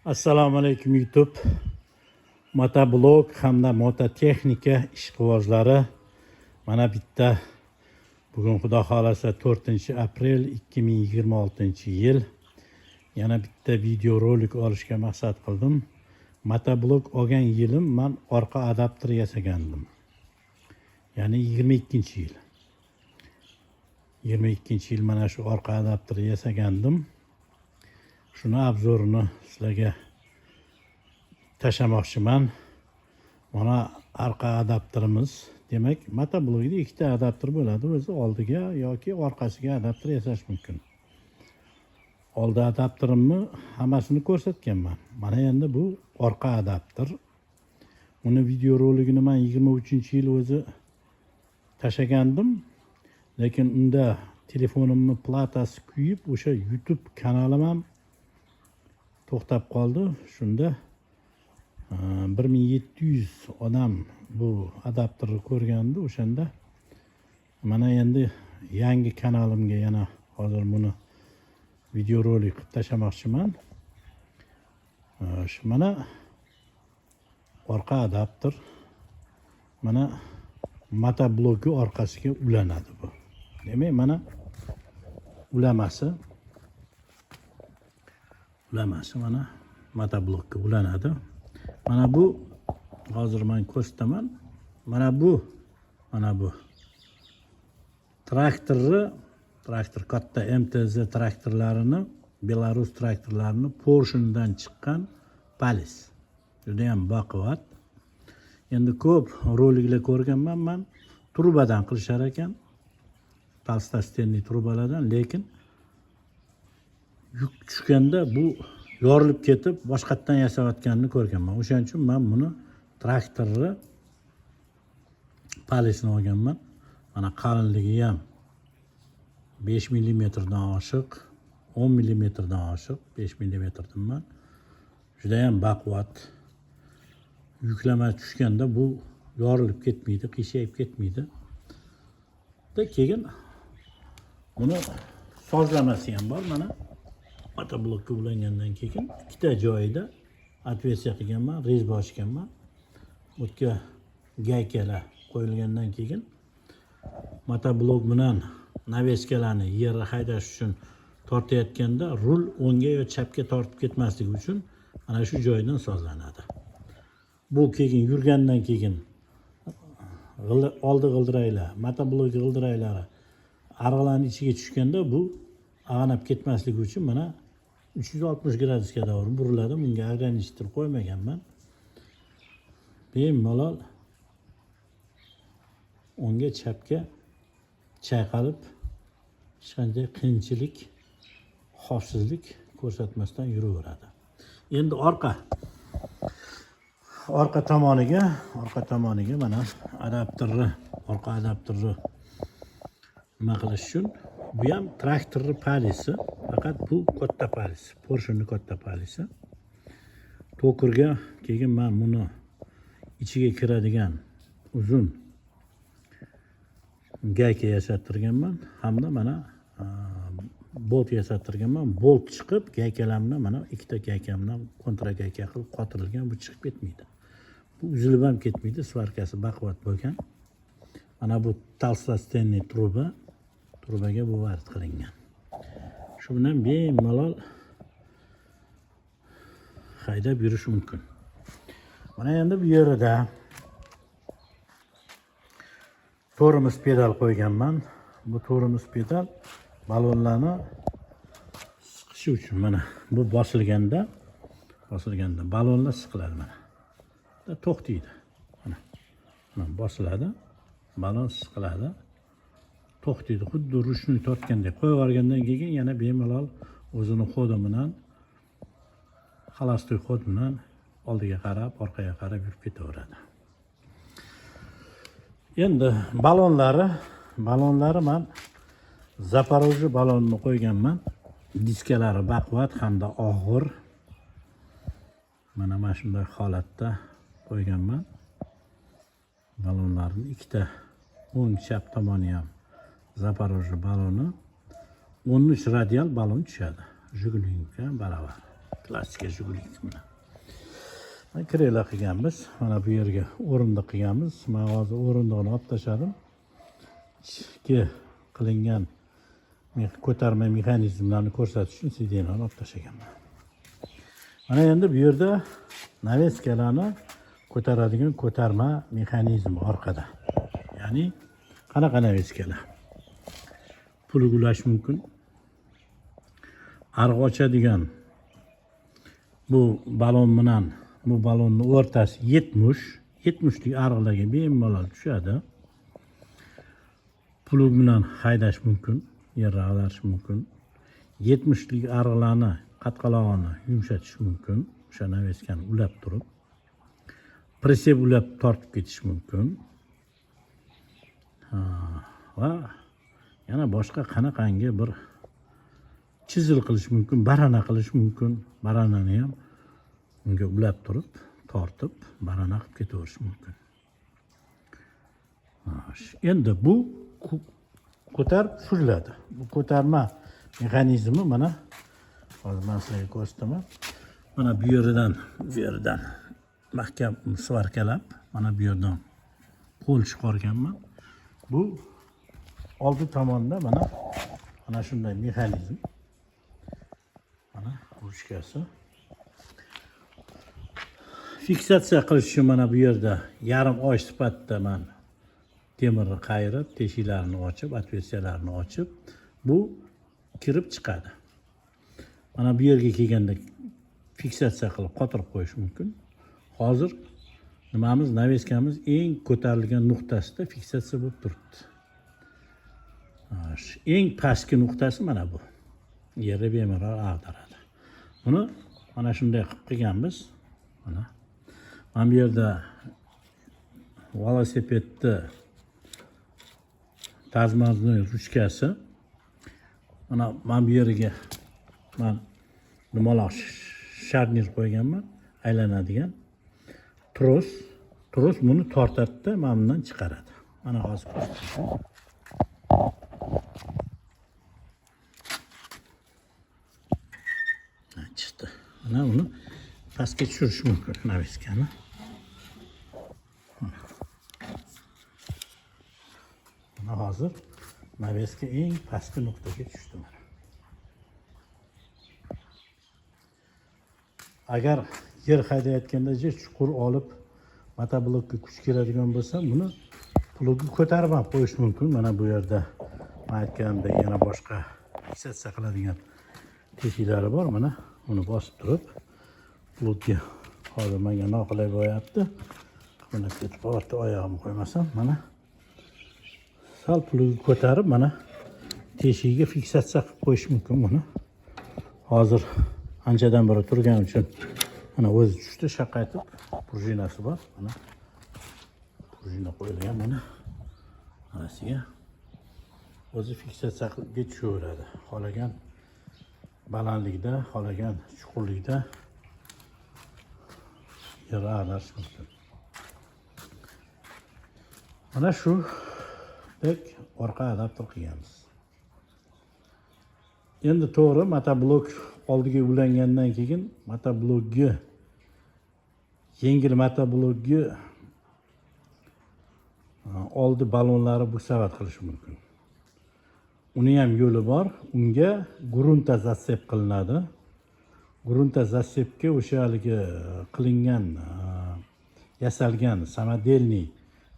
Assalomu alaykum YouTube. Motoblog hamda mototexnika ishqibozlari. Mana bitta bugun xudo xolasa 4-aprel 2026-yil yana bitta video rolik olishga maqsad qildim. Motoblog olgan yilim men orqa adapter yasagandim. Ya'ni 22-yil. 22-yil mana shu orqa adapter yasagandim. Shuni obzorini sizlarga tashlamoqchiman. Mana orqa adapterimiz. Demak, motoblogda ikkita adapter bo'ladi. O'zi oldiga yoki orqasiga adapter yasash mumkin. Oldi adapterimni hammasini ko'rsatganman. Mana endi bu orqa adapter. Uni video roligini men 23-yil o'zi tashlagandim. Lekin unda telefonimning platasi kuyib, o'sha YouTube kanalim ham to'xtab qoldi. Shunda 1700 odam bu adapterni ko'rgandi. O'shanda mana endi yangi kanalimga yana hozir buni video rolik qilib tashlamoqchiman. Mana orqa adapter. Mana motoblogga orqasiga ulanadi bu. Demak, mana ulamasi mana motoblogga ulanadi. Mana bu hozir men ko'rsataman. Mana bu traktor katta MTZ traktorlarini, Belarus traktorlarini Porsche'dan chiqqan palis. Juda ham baquvvat. Endi ko'p roliklar ko'rganman men, trubadan qilishar ekan. Talstostenli trubalardan, lekin yuk tushganda bu yorilib ketib boshqatdan yasayotganini ko'rganman. O'shaning uchun men buni traktorni palisini olganman. Mana qalinligi ham 5 mm dan oshiq, 10 mm dan oshiq, 5 mm dan juda ham baquvvat. Yuklama tushganda bu yorilib ketmaydi, qiyshayib ketmaydi. Keyin buni sozlamasi ham bor. Mana motoblogga ulangandan keyin ikkita joyida отверстие qilganman, rezba ochganman. O'tga gaykalar qo'yilgandan keyin motoblog bilan naveskalarni yerga haydash uchun tortayotganda rul o'ngga yo chapga tortib ketmasligi uchun mana shu joydan sozlanadi. Bu keyin yurgandan keyin oldi g'ildiraylar, motoblog g'ildiraylari arg'alarning ichiga tushganda bu ag'anab ketmasligi uchun mana 360 gradusga doğru buriladi. Bunga ограничитель qo'ymaganman. Bemalol o'ngga chapga chayqalib hech qanday qiyinchilik, xavfsizlik ko'rsatmasdan yuraveradi. Endi orqa tomoniga mana orqa adapterni nima qilish uchun bu ham traktorning palisi, faqat bu katta palis, Porsche'ning katta palisi. To'kirga keyin men buni ichiga kiradigan uzun gayka yasattirganman hamda mana bolt yasattirganman. Bolt chiqib, gaykalarni mana ikkita gaykamdan kontra gayka qilib qotirilgan, bu chiqib ketmaydi. Bu uzilib ham ketmaydi, svarkasi baquvvat bo'lgan. Mana bu talstostenli trubaga bu vard qilingan. Shu bilan bemalol haydab yurish mumkin. Mana endi bu yerida tormoz pedal qo'yganman. Bu tormoz pedal balonlarni siqishi uchun mana bu bosilganda balonlar siqiladi mana. To'xtaydi. Mana bosiladi, balon siqiladi. To'xtaydi. Xuddi ruchni tortgandek qo'yib yuborgandan keyin yana bemalol o'zini xodi bilan, xalostoy xod bilan oldiga qarab, orqaga qarab yurib ketaveradi. Endi balonlari men Zaporojye balonni qo'yganman. Diskalari baquvvat hamda og'ir. Mana shunday holatda qo'yganman. Balonlarni ikkita o'ng chap tomoni ham Zaporojye baloni 13 radial balon tushadi. Jiguliga baravar. Klassika Jiguli mana. Krela qilganmiz. Mana bu yerga o'rindiq qilganmiz. Men hozir o'rindiqni olib tashladim. Ichki qilingan ko'tarma mexanizmlarni ko'rsatish uchun sidenani olib tashlaganman. Mana endi bu yerda naveskalarni ko'taradigan ko'tarma mexanizmi orqada. Ya'ni qanaqa naveskalar? Pul ulash mumkin. Arq ochadigan bu balon bilan bu balonni o'rtasi 70 lik ariqlarga bemalol tushadi. Plug bilan haydash mumkin, yer ag'darish mumkin. 70 lik ariqlarni qatqalog'ini yumshatish mumkin. O'sha naveskani ulab turib, preseb ulab tortib ketish mumkin. Va yana boshqa qanaqangi bir chizil qilish mumkin, barana qilish mumkin. Baranani ham unga ulab turib, tortib, barana qilib ketaverish mumkin. Endi bu ko'tarib tushiriladi. Bu ko'tarma mexanizmi mana hozir men sizlarga ko'rsataman. Mana bu yerdan mahkam svarkalab, mana bu yerdan qo'l chiqarganman. Bu oldi tomonda mana shunday mexanizm. Mana ruchkasi. Fiksatsiya qilish uchun mana bu yerda yarim oy sifatida men temirni qayirib, teshiklarini ochib, otversiyalarni ochib, bu kirib chiqadi. Mana bu yerga kelganda fiksatsiya qilib qotirib qo'yish mumkin. Hozir nimamiz, naveskamiz eng ko'tarilgan nuqtasida fiksatsiya bo'lib turibdi. Eng pastki nuqtasi mana bu. Yerda bemalol ag'daradi. Buni mana shunday qilib qilganmiz. Mana bu yerda velosipedni tazmaznoy ruchkasi. Mana bu yerga men nimaloq sharnir qo'yganman, aylanadigan tros buni tortadi-da, mana bundan chiqaradi. Mana hozir chiqdi. Mana uni pastga tushirish mumkin naveskani. Mana hozir naveska eng pastki nuqtaga tushdi mana. Agar yer haydayotganda chuqur olib motoblokka kuch keladigan bo'lsa, buni plugni ko'tarib ham qo'yish mumkin. Mana bu yerda men aytganimdek yana boshqa fiksatsiya qiladigan teshiklari bor. Mana uni bosib turib, plugga hozir menga noqulay bo'lyapti. Buni ketib qoldi, oyog'imni qo'ymasam, mana sal plugni ko'tarib, mana teshigiga fiksatsiya qilib qo'yish mumkin buni. Hozir anchadan beri turgani uchun mana o'zi tushdi, shaqaytib, prujinasi bor. Mana prujina qo'yilgan mana orasiga. O'zi fiksatsiya qilib tushaveradi. Xohlagan balandlikda, xohlagan chuqurlikda yer ag'darish mumkin. Mana shudek orqa adapter qilganmiz. Endi to'g'ri motoblok oldiga ulangandan keyin motoblokni yengil motoblokni oldi balonlari buksavat qilish mumkin. Uni ham yo'li bor. Unga grunta zasep qilinadi. Grunta zasepga o'sha haligi qilingan, yasalgan samodelniy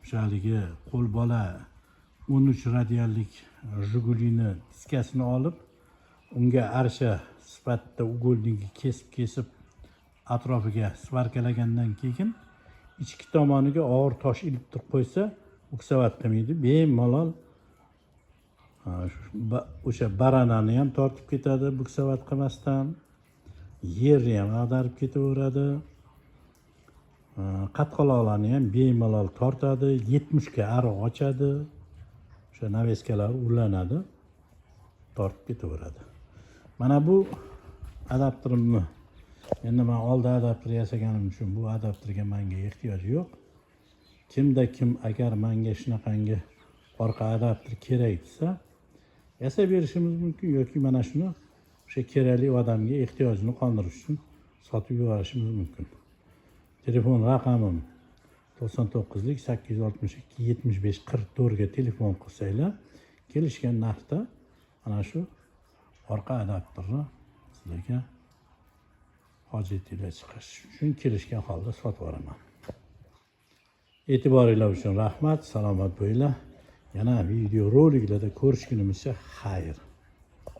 o'sha haligi qo'l bola 13 radiallik Jigulini diskasini olib, unga arsha sifatida ugoldingi kesib atrofiga svarkalagandan keyin ichki tomoniga og'ir tosh ilib qo'ysa, buksavat qilmaydi. Bemalol o'sha baranani ham tortib ketadi buksavat qilmasdan. Yerni ham ag'darib ketaveradi. Qatqaloqlarni ham bemalol tortadi, 70 ga ariq ochadi. O'sha naveskalar ulanadi, tortib ketaveradi. Mana bu adapterimni. Endi men oldi adapter yasaganim uchun bu adapterga menga ehtiyoj yo'q. Kimda kim agar menga shunaqangi orqa adapter kerak desa, yasab berishimiz mumkin yoki mana shuni o'sha kerakli odamga ehtiyojini qondirish uchun sotib yuborishimiz mumkin. Telefon raqamim 99-862-75-44 ga telefon qilsanglar, kelishgan narxda ana shu orqa adapterni sizlarga hojatinglar chiqish uchun kelishgan holda sotib yuboraman. E'tiboringlar uchun rahmat, salomat bo'linglar. Yana video roliklarda ko'rishgunimizcha xayr.